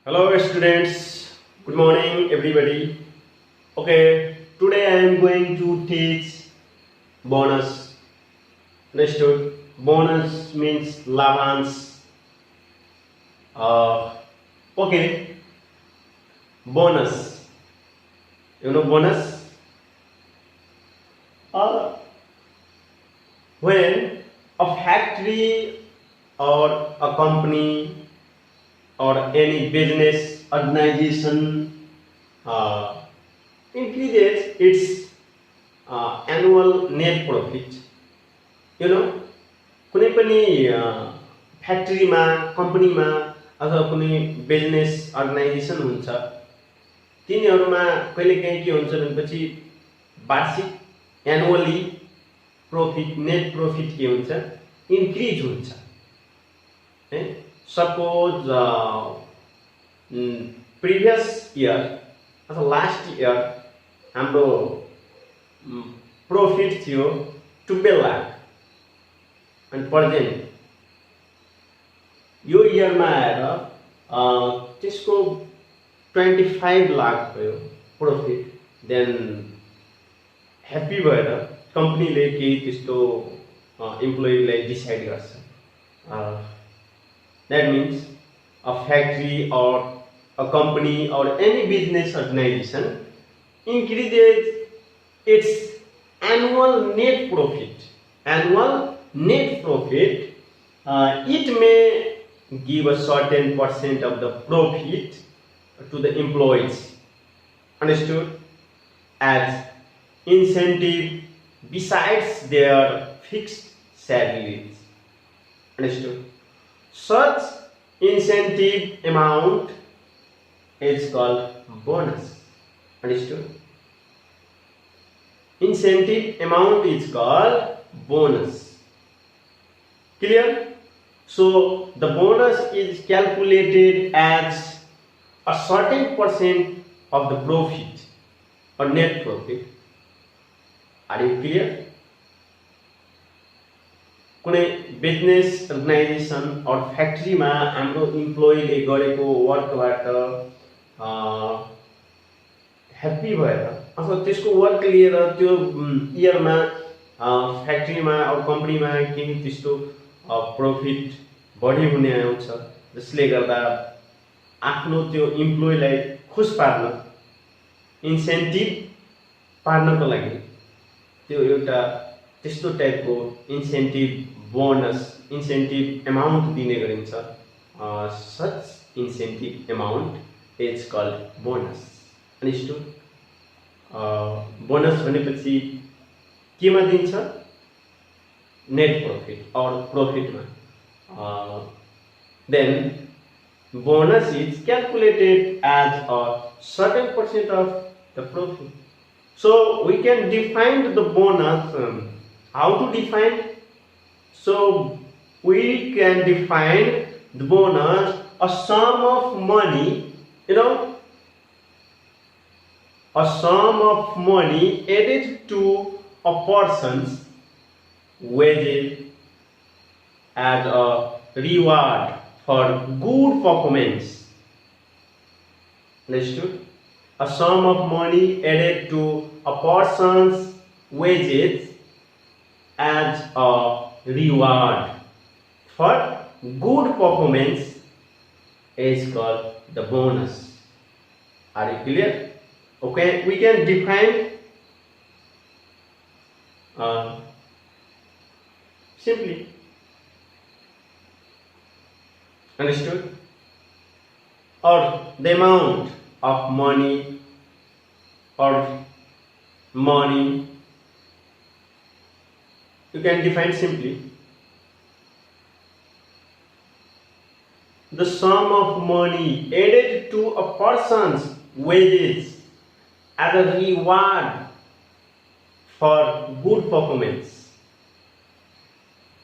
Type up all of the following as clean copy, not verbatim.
Hello students, good morning everybody. Okay, today I am going to teach bonus. Understood? Bonus means lavans. Okay, bonus. You know bonus? Uh, when a factory or a company or any business organization uh, increases its annual net profit. You know, कुनै पनि फ्याक्ट्रीमा कम्पनीमा अथवा कुनै business organisation हुन्छ, तिनीहरूमा कहिलेकाहीँ के हुन्छ भनेपछि वार्षिक एनुअली प्रॉफिट नेट प्रॉफिट के हुन्छ इन्क्रिज हुन्छ है। सपोज प्रिभियस इयर अथवा लास्ट इयर हाम्रो प्रॉफिट थियो 12 लाख अनि प्रेजेन्ट यो इयरमा आएर त्यसको 25 लाख भयो प्रॉफिट। देन ह्याप्पी भएर कम्पनीले केही त्यस्तो इम्प्लोइलाई डिसाइड गर्छ। That means a factory or a company or any business organization increases its annual net profit. Annual net profit, it may give a certain percent of the profit to the employees. Understood? As incentive besides their fixed salaries. Understood? Such incentive amount is called bonus. Understood? Incentive amount is called bonus. Clear? So the bonus is calculated as a certain percent of the profit or net profit. Are you clear? कुनै business organisation और फ्याक्ट्रीमा हाम्रो इम्प्लोइले गरेको वर्कबाट happy भएर अथवा त्यसको work लिएर त्यो इयरमा फ्याक्ट्रीमा और कम्पनीमा केही त्यस्तो प्रॉफिट बढी हुने आउँछ, जसले गर्दा आफ्नो त्यो इम्प्लोइलाई खुश पार्न इन्सेन्टिभ पार्नको लागि त्यो एउटा त्यस्तो टाइपको इन्सेन्टिभ बोनस इन्सेन्टिभ अमाउन्ट दिने गरिन्छ। Such incentive amount is called bonus. Understood? Bonus भनेपछि केमा दिन्छ? नेट प्रॉफिट और प्रॉफिटमा। Then bonus is calculated as a certain percent of the profit. So we can define the bonus. How to define? So we can define the bonus a sum of money, a sum of money added to a person's wages as a reward for good performance. Understood? A sum of money added to a person's wages as a reward for good performance is called the bonus. Are you clear? Okay, we can define simply. Understood? Or the amount of money you can define simply the sum of money added to a person's wages as a reward for good performance.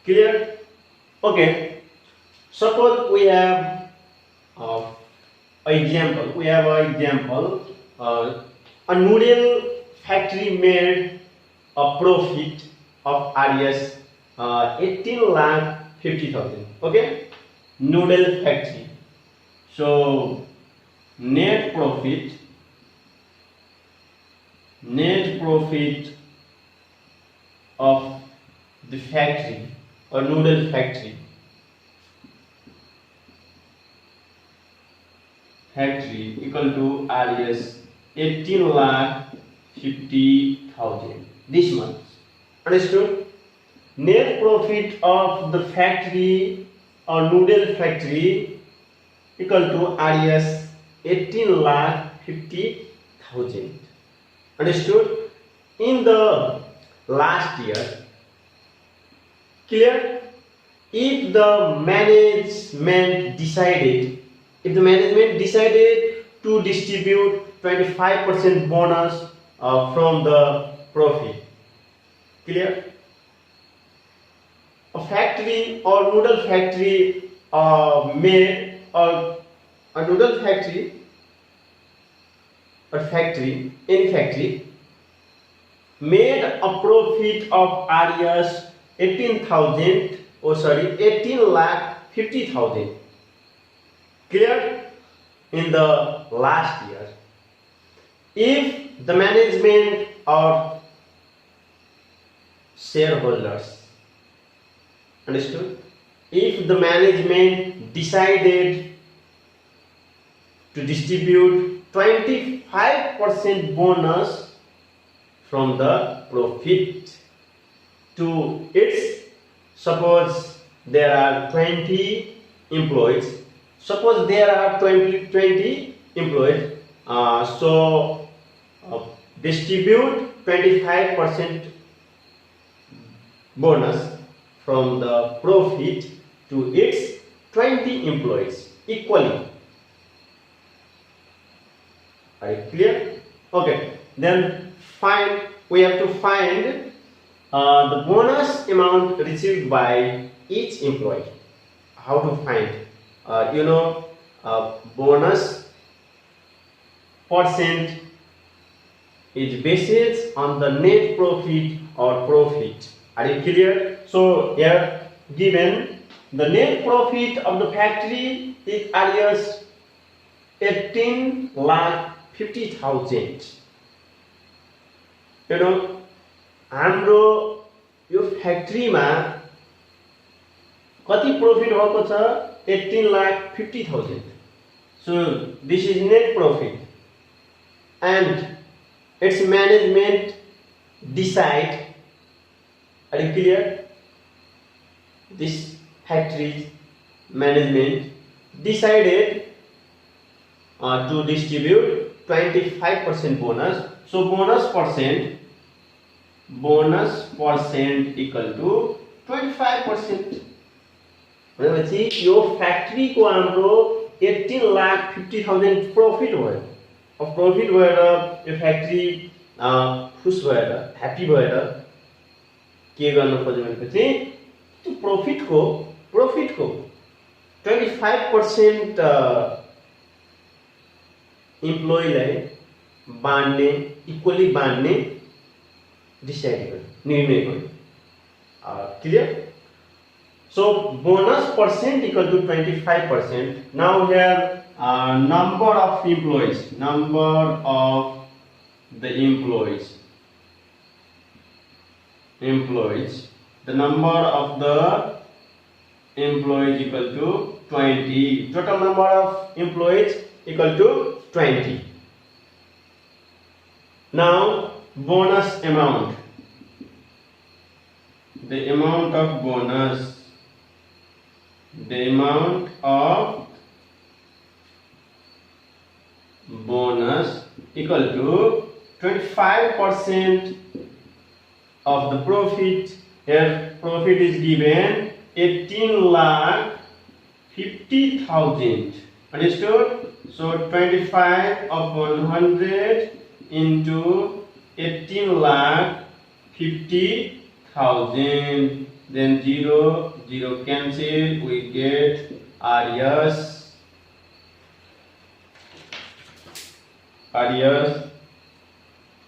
Clear? Okay, suppose we have example. We have an example. A noodle factory made a profit of RS 18,50,000. Okay, noodle factory. So net profit of the factory or noodle factory equal to RS 18,50,000 this month. Understood? Net profit of the factory or noodle factory equal to RS 18,50,000. Understood? In the last year, clear? If the management decided to distribute 25% bonus from the profit, clear? A factory or noodle factory made a profit of RS 18,50,000. Clear? In the last year, if the management or shareholders, understood? If the management decided to distribute 25% bonus from the profit to its, suppose there are 20 employees, so distribute 25% bonus from the profit to its 20 employees equally. Are you clear? Okay, then we have to find the bonus amount received by each employee. How to find? Bonus percent is based on the net profit or profit. Are you clear? So here given the net profit of the factory is alias 18,50,000. हाम्रो यो फ्याक्ट्रीमा कति profit भएको छ 18,50,000. So this is net profit and its management decide. Are you clear? This factory management decided to distribute 25% bonus. So bonus percent equal to 25%. भनेपछि यो factory को हाम्रो 18,50,000 profit भयो. अब profit भएर यो फ्याक्ट्री खुश भएर ह्यापी भएर के गर्न खोज्यो भनेपछि त्यो प्रॉफिट को 25% एम्प्लोइलाई बाँड्ने इक्वली बाँड्ने डिसाइड गर्यो, निर्णय गर्यो. Clear? So bonus percent equal to 25%. Now here number of the employees. The number of the employees equal to 20. Total number of employees equal to 20. Now bonus amount. The amount of bonus equal to 25% of the profit. Here profit is given 18,50,000. Understood? So 25 upon 100 into 18,50,000. Then 0 cancel, we get RS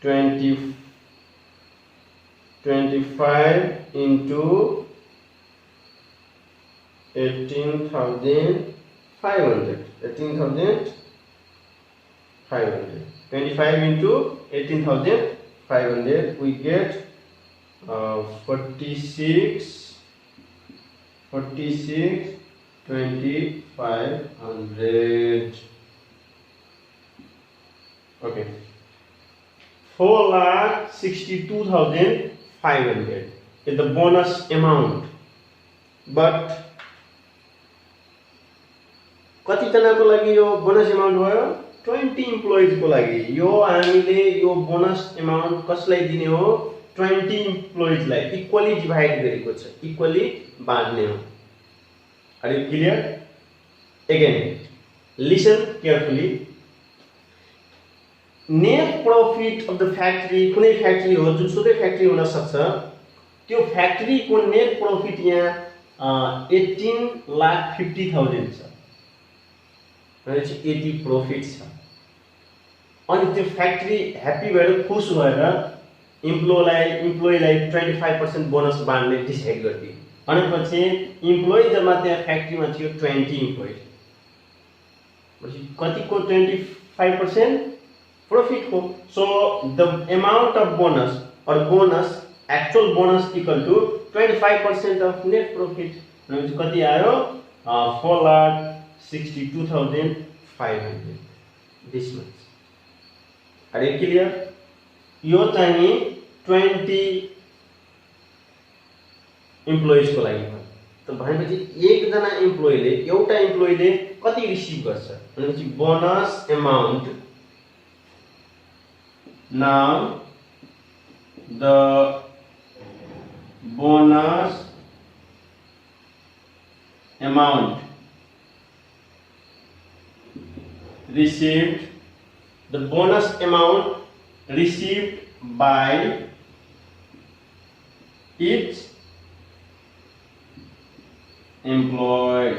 25 into 18,500. 500. 25 into 18,500, we get 46 2,500. Okay, 4,62,500 is the bonus amount. But कति जनाको लागि यो bonus amount भयो? 20 employees को लागि यो हामीले यो bonus amount कसलाई दिने हो? 20 इम्प्लोइज लाई इक्वली डिवाइड गरेको छ, इक्वली बाँड्ने हो। Are you clear? Again listen carefully. Net profit of the factory, कुनै फ्याक्ट्री हो जुनसुकै फ्याक्ट्री हुन सक्छ, त्यो फ्याक्ट्री को नेट प्रॉफिट यहाँ 18,50,000 छ, भनेपछि 80 प्रॉफिट छ। अनि त्यो फ्याक्ट्री ह्याप्पी भएर खुश भएर इम्प्लोइलाई 25% बोनस बाँड्ने डिसाइड गरिदियो। भनेपछि इम्प्लोइ जम्मा त्यहाँ फ्याक्ट्रीमा थियो 20 इम्प्लोइ, कतिको 25% प्रॉफिट हो। So the amount of bonus और bonus actual bonus equal to 25% of net profit, भनेपछि कति आयो? 4,62,500 this much. Are you clear? यो चाहिँ 20 इम्प्लोइज को लागि हो। त भनेपछि एकजना इम्प्लोइले, एउटा इम्प्लोइले कति रिसिभ गर्छ भनेपछि bonus amount, now the bonus amount received, the bonus amount received by each employee,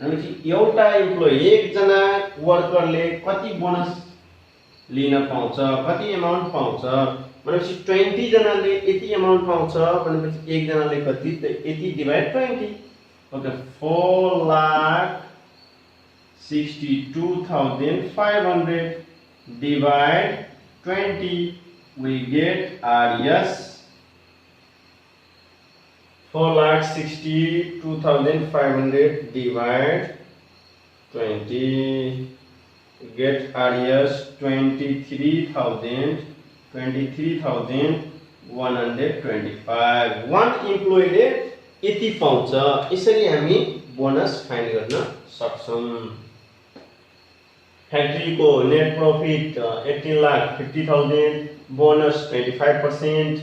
एउटा इम्प्लोइ, एकजना वर्करले कति बोनस लिन पाउँछ, कति अमाउन्ट पाउँछ भनेपछि 20 जनाले यति अमाउन्ट पाउँछ भनेपछि एकजनाले कति? त 80 divide 20। Okay, 4,62,500 divide 20, we get RS 4,62,500 divide 20, get RS 23,125. One employee यति पाउँछ। यसरी हामी बोनस फाइन्ड गर्न सक्छौं। फ्याक्ट्री को net profit 18,50,000, bonus 25%,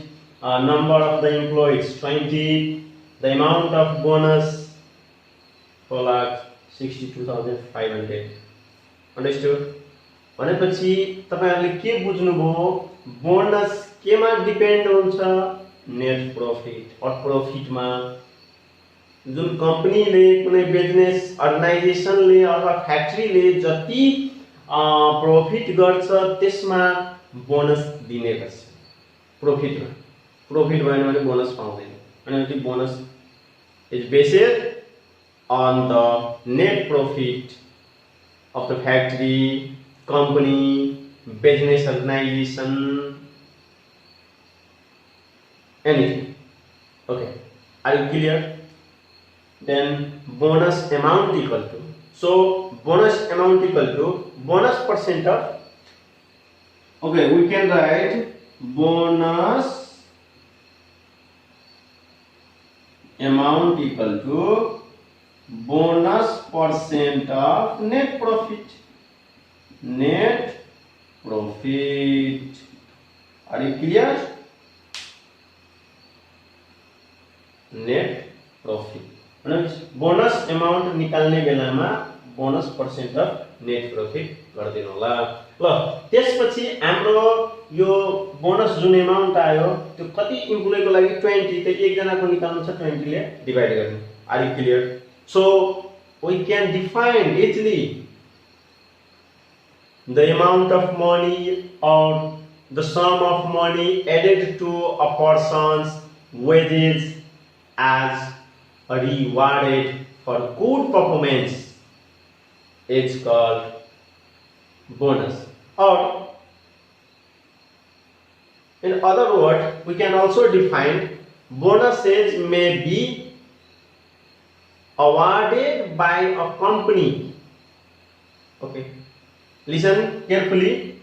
number of the employees 20, the amount of bonus 4,62,500। Understood? भनेपछि तपाईहरुले के बुझ्नुभयो? बोनस केमा डिपेन्ड हुन्छ? नेट प्रॉफिट और प्रॉफिट मा। जुन कंपनीले, कुनै बिजनेस अर्गनाइजेसनले अथवा फ्याक्ट्रीले जति प्रॉफिट गर्छ त्यसमा बोनस दिने गर्छ। प्रॉफिटमा प्रॉफिट भएन भने बोनस पाउँदैन। अनि bonus is based on the net profit of the factory, company, business organization, anything. Okay, are you clear? Then bonus amount equal to, so bonus amount equal to bonus percent of, okay, we can write bonus amount equal to bonus percent of net profit. Net profit. Are you clear? Net profit. Bonus amount निकाल्ने बेलामा bonus percent of net profit गरिदिनु होला। ल त्यसपछि हाम्रो यो bonus जुन amount आयो त्यो कति इम्प्लोइको लागि 20, त एकजनाको निकाल्नु छ 20 ले डिवाइड गर्नु। Are you clear? So we can define easily the amount of money or the sum of money added to a person's wages as rewarded for good performance is called bonus. Or in other words, we can also define bonuses may be awarded by a company. Okay, listen carefully.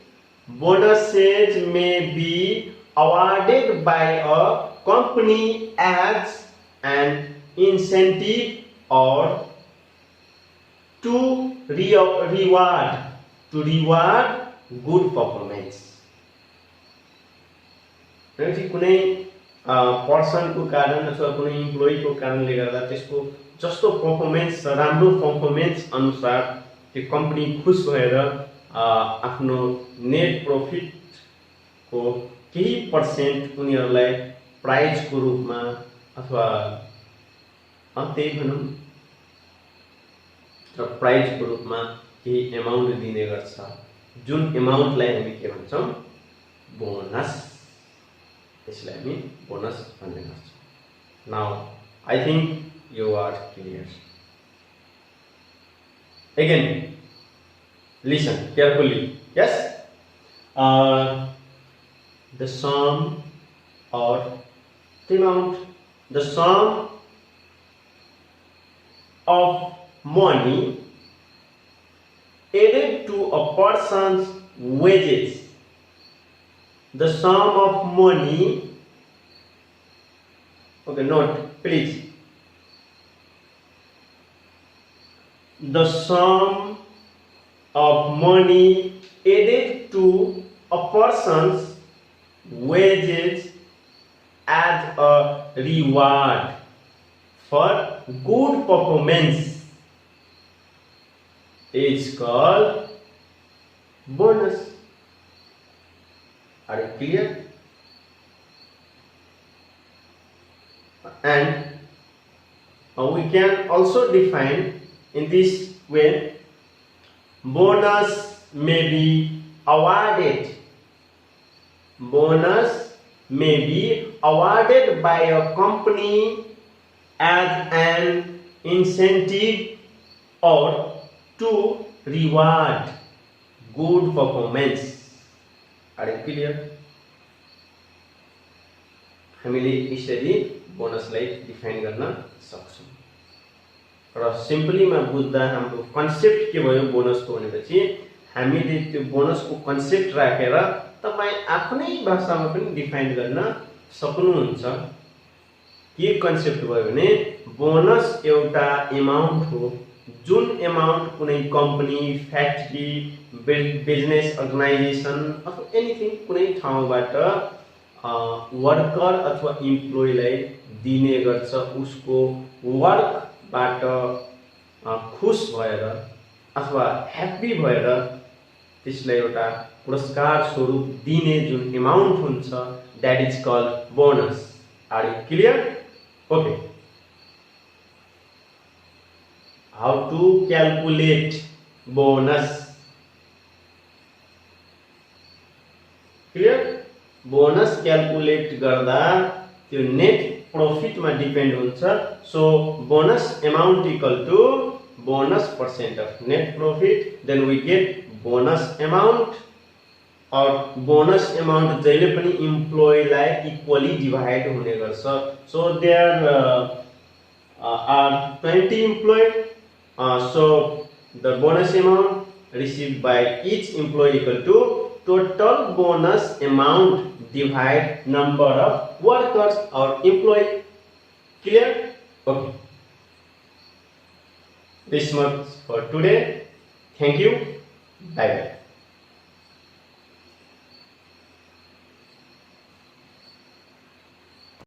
Bonuses may be awarded by a company as an incentive or to reward good performance. कुनै पर्सनको कारण अथवा कुनै इम्प्लोइको कारणले गर्दा त्यसको जस्तो performance छ, राम्रो पर्फर्मेन्स अनुसार त्यो कम्पनी खुश भएर आफ्नो नेट प्रॉफिटको केही पर्सेन्ट उनीहरूलाई प्राइजको रूपमा अथवा त्यही भनौँ र प्राइजको रूपमा केही एमाउन्ट दिने गर्छ, जुन एमाउन्टलाई हामी के भन्छौँ, बोनस। त्यसलाई हामी बोनस भन्ने गर्छौँ। Now I think you are clear. Again, listen carefully. Yes, the sum or the amount, the sum of money added to a person's wages. The sum of money, okay, note please. The sum of money added to a person's wages as a reward for good performance is called bonus. Are you clear? And we can also define in this way: bonus may be awarded. Bonus may be awarded by a company as an incentive or to reward good performance. Are you clear? हामीले यसरी बोनसलाई define गर्न सक्छौं र सिम्पलीमा बुझ्दा हाम्रो concept के भयो बोनसको भनेपछि हामीले त्यो बोनसको कन्सेप्ट राखेर तपाई आफ्नै भाषामा पनि डिफाइन गर्न सक्नुहुन्छ। के कन्सेप्ट भयो भने बोनस एउटा एमाउन्ट हो जुन एमाउन्ट कुनै कम्पनी, फ्याक्ट्री, बिजनेस अर्गनाइजेसन अथवा एनीथिङ कुनै ठाउँबाट वर्कर अथवा इम्प्लोइलाई दिने गर्छ, उसको वर्कबाट खुश भएर अथवा ह्याप्पी भएर त्यसलाई एउटा पुरस्कार स्वरूप दिने जुन एमाउन्ट हुन्छ, that is called bonus. Are you clear? Okay, how to calculate bonus? Clear? Bonus calculate गर्दा त्यो नेट प्रॉफिट में डिपेंड हुन्छ। So bonus amount equal to bonus percent of net profit, then we get bonus amount. और bonus amount जहिले पनि employee लाई equally divide हुने गर्छ। So there are 20 employed, so the bonus amount received by each employee equal to total bonus amount divide number of workers or employee. Clear? Okay, this much for today. Thank you. Bye bye.